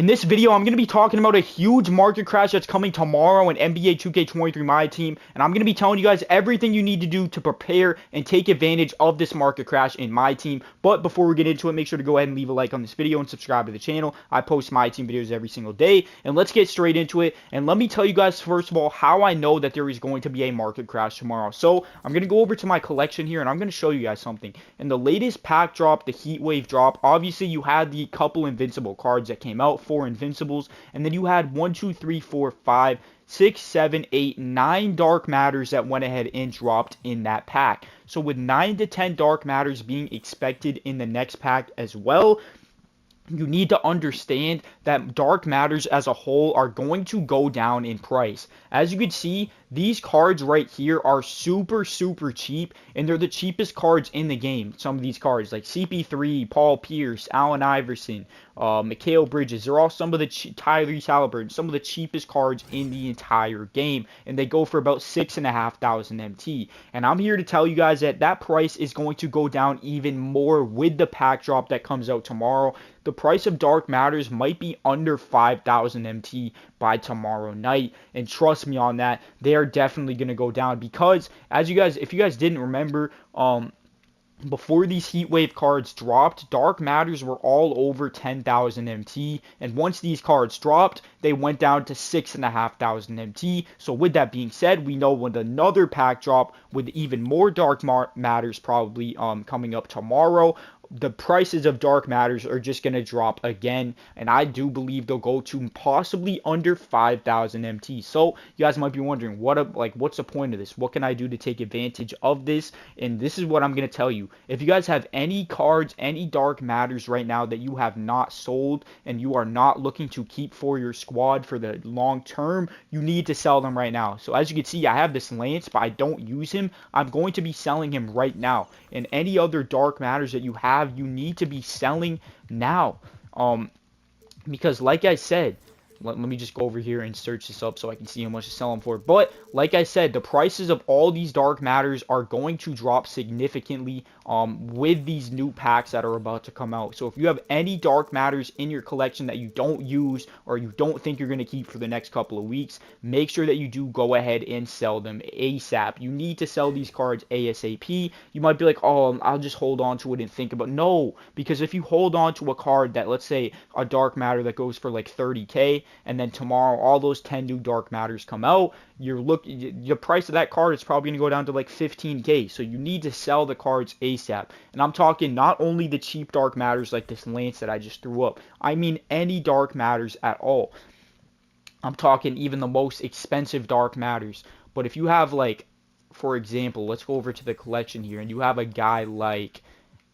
In this video, I'm going to be talking about a huge market crash that's coming tomorrow in NBA 2K23 Myteam, and I'm going to be telling you guys everything you need to do to prepare and take advantage of this market crash in Myteam. But before we get into it, make sure to go ahead and leave a like on this video and subscribe to the channel. I post Myteam videos every single day, and let's get straight into it. And let me tell you guys, first of all, how I know that there is going to be a market crash tomorrow. So I'm going to go over to my collection here, and I'm going to show you guys something. In the latest pack drop, the Heat Wave drop, obviously you had the couple invincible cards that came out, 4 invincibles, and then you had 1, 2, 3, 4, 5, 6, 7, 8, 9 dark matters that went ahead and dropped in that pack. So with 9 to 10 dark matters being expected in the next pack as well, you need to understand that dark matters as a whole are going to go down in price. As you can see, these cards right here are super cheap, and they're the cheapest cards in the game. Some of these cards like CP3, Paul Pierce, Allen Iverson, Mikal Bridges, they're all some of the Tyrese Halliburton, some of the cheapest cards in the entire game, and they go for about 6,500 MT. And I'm here to tell you guys that that price is going to go down even more with the pack drop that comes out tomorrow. The price of dark matters might be under 5,000 MT by tomorrow night, and trust me on that, they are definitely going to go down because, if you guys didn't remember, before these Heat Wave cards dropped, dark matters were all over 10,000 MT, and once these cards dropped, they went down to 6,500 MT. So with that being said, we know with another pack drop with even more dark matters probably coming up tomorrow, the prices of dark matters are just going to drop again, and I do believe they'll go to possibly under 5,000 MT. So you guys might be wondering, what's the point of this? What can I do to take advantage of this? And this is what I'm going to tell you. If you guys have any cards, any dark matters right now that you have not sold and you are not looking to keep for your squad for the long term, you need to sell them right now. So as you can see, I have this Lance, but I don't use him. I'm going to be selling him right now. And any other dark matters that you have, you need to be selling now, because like I said, let me just go over here and search this up so I can see how much to sell them for. But like I said, the prices of all these dark matters are going to drop significantly with these new packs that are about to come out. So if you have any dark matters in your collection that you don't use or you don't think you're going to keep for the next couple of weeks, make sure that you do go ahead and sell them ASAP. You need to sell these cards ASAP. You might be like, oh, I'll just hold on to it and think about it. No, because if you hold on to a card that, let's say, a dark matter that goes for like 30k, and then tomorrow all those 10 new dark matters come out, the price of that card is probably going to go down to like 15k. So you need to sell the cards ASAP. And I'm talking not only the cheap dark matters like this Lance that I just threw up, I mean any dark matters at all. I'm talking even the most expensive dark matters. But if you have, like, for example, let's go over to the collection here, and you have a guy like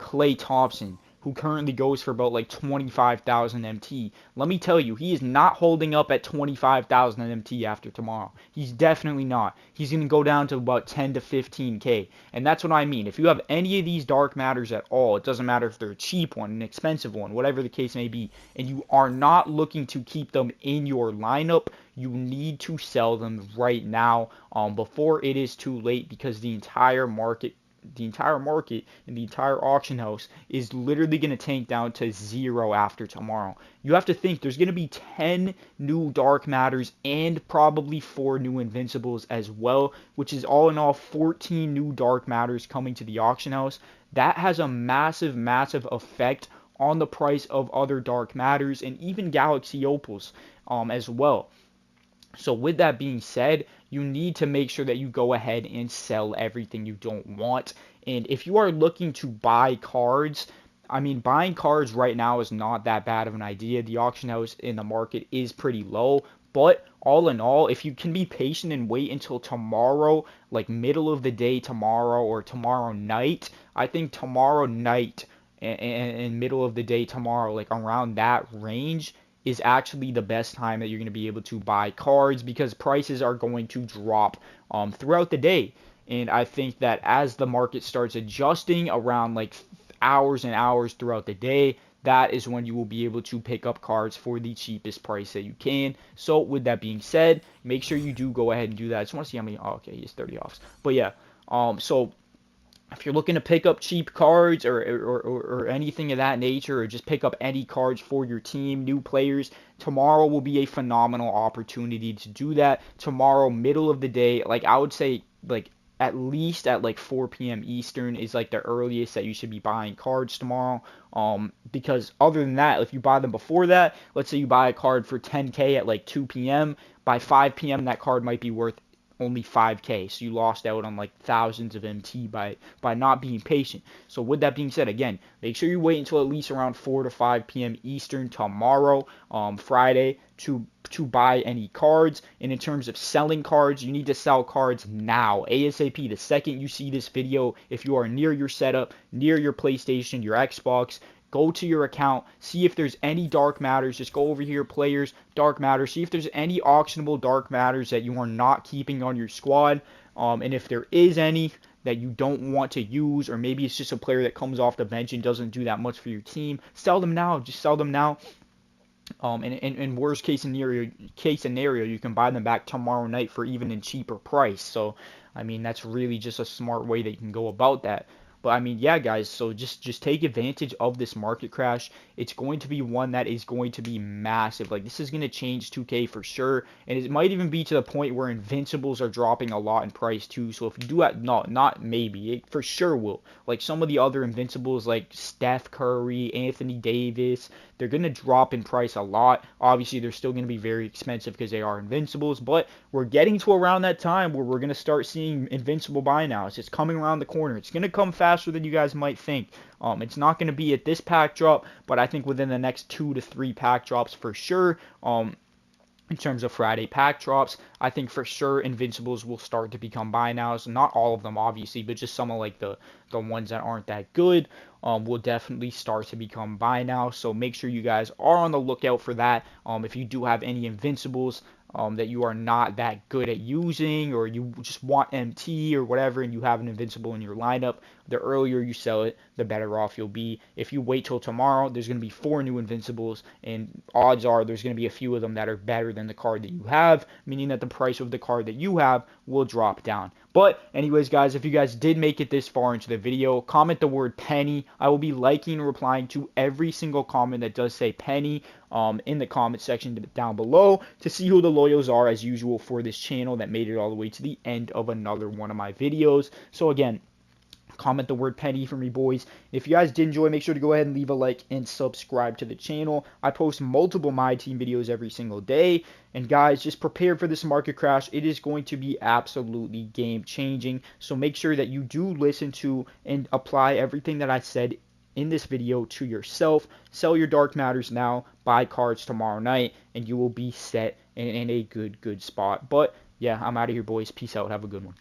Klay Thompson, who currently goes for about like 25,000 MT. Let me tell you, he is not holding up at 25,000 MT after tomorrow. He's definitely not. He's going to go down to about 10 to 15k. And that's what I mean. If you have any of these dark matters at all, it doesn't matter if they're a cheap one, an expensive one, whatever the case may be, and you are not looking to keep them in your lineup, you need to sell them right now before it is too late, because the entire market and the entire auction house is literally going to tank down to 0 after tomorrow. You have to think there's going to be 10 new dark matters and probably 4 new invincibles as well, which is all in all 14 new dark matters coming to the auction house. That has a massive effect on the price of other dark matters and even Galaxy Opals as well. So with that being said, you need to make sure that you go ahead and sell everything you don't want. And if you are looking to buy cards, I mean, buying cards right now is not that bad of an idea. The auction house in the market is pretty low. But all in all, if you can be patient and wait until tomorrow, like middle of the day tomorrow or tomorrow night, I think tomorrow night and middle of the day tomorrow, like around that range, is actually the best time that you're going to be able to buy cards, because prices are going to drop throughout the day. And I think that as the market starts adjusting around like hours and hours throughout the day, that is when you will be able to pick up cards for the cheapest price that you can. So with that being said, make sure you do go ahead and do that. I just want to see how many. Oh, okay, he has 30 offs. But yeah, so if you're looking to pick up cheap cards or anything of that nature, or just pick up any cards for your team, new players, tomorrow will be a phenomenal opportunity to do that. Tomorrow, middle of the day, like I would say, like at least at like 4 p.m. Eastern is like the earliest that you should be buying cards tomorrow. Because other than that, if you buy them before that, let's say you buy a card for 10K at like 2 p.m., by 5 p.m. that card might be worth only 5K. So you lost out on like thousands of MT by not being patient. So with that being said, again, make sure you wait until at least around 4 to 5 p.m. Eastern tomorrow, Friday, to buy any cards. And in terms of selling cards, you need to sell cards now, ASAP. The second you see this video, if you are near your setup, near your PlayStation, your Xbox, go to your account, see if there's any dark matters. Just go over here, players, dark matters. See if there's any auctionable dark matters that you are not keeping on your squad. And if there is any that you don't want to use, or maybe it's just a player that comes off the bench and doesn't do that much for your team, sell them now. Just sell them now. In worst case scenario, you can buy them back tomorrow night for even a cheaper price. So, I mean, that's really just a smart way that you can go about that. But I mean, yeah, guys, so just take advantage of this market crash. It's going to be one that is going to be massive. Like, this is going to change 2K for sure. And it might even be to the point where Invincibles are dropping a lot in price too. So if you do have, no, not maybe, it for sure will. Like some of the other Invincibles like Steph Curry, Anthony Davis, they're going to drop in price a lot. Obviously, they're still going to be very expensive because they are Invincibles. But we're getting to around that time where we're going to start seeing Invincible buy nows. It's coming around the corner. It's going to come faster than you guys might think. It's not going to be at this pack drop, but I think within the next 2 to 3 pack drops for sure. In terms of Friday pack drops, I think for sure Invincibles will start to become buy nows. Not all of them, obviously, but just some of like the ones that aren't that good will definitely start to become buy now. So make sure you guys are on the lookout for that. If you do have any Invincibles that you are not that good at using, or you just want MT or whatever, and you have an Invincible in your lineup, the earlier you sell it, the better off you'll be. If you wait till tomorrow, there's going to be 4 new Invincibles, and odds are there's going to be a few of them that are better than the card that you have, meaning that the price of the card that you have will drop down. But anyways, guys, if you guys did make it this far into the video, comment the word penny. I will be liking and replying to every single comment that does say penny in the comment section down below to see who the loyals are, as usual, for this channel that made it all the way to the end of another one of my videos. So again, comment the word penny for me, boys. If you guys did enjoy, make sure to go ahead and leave a like and subscribe to the channel. I post multiple My Team videos every single day. And guys, just prepare for this market crash. It is going to be absolutely game changing. So make sure that you do listen to and apply everything that I said in this video to yourself. Sell your dark matters now, buy cards tomorrow night, and you will be set in a good spot. But yeah, I'm out of here, boys. Peace out. Have a good one.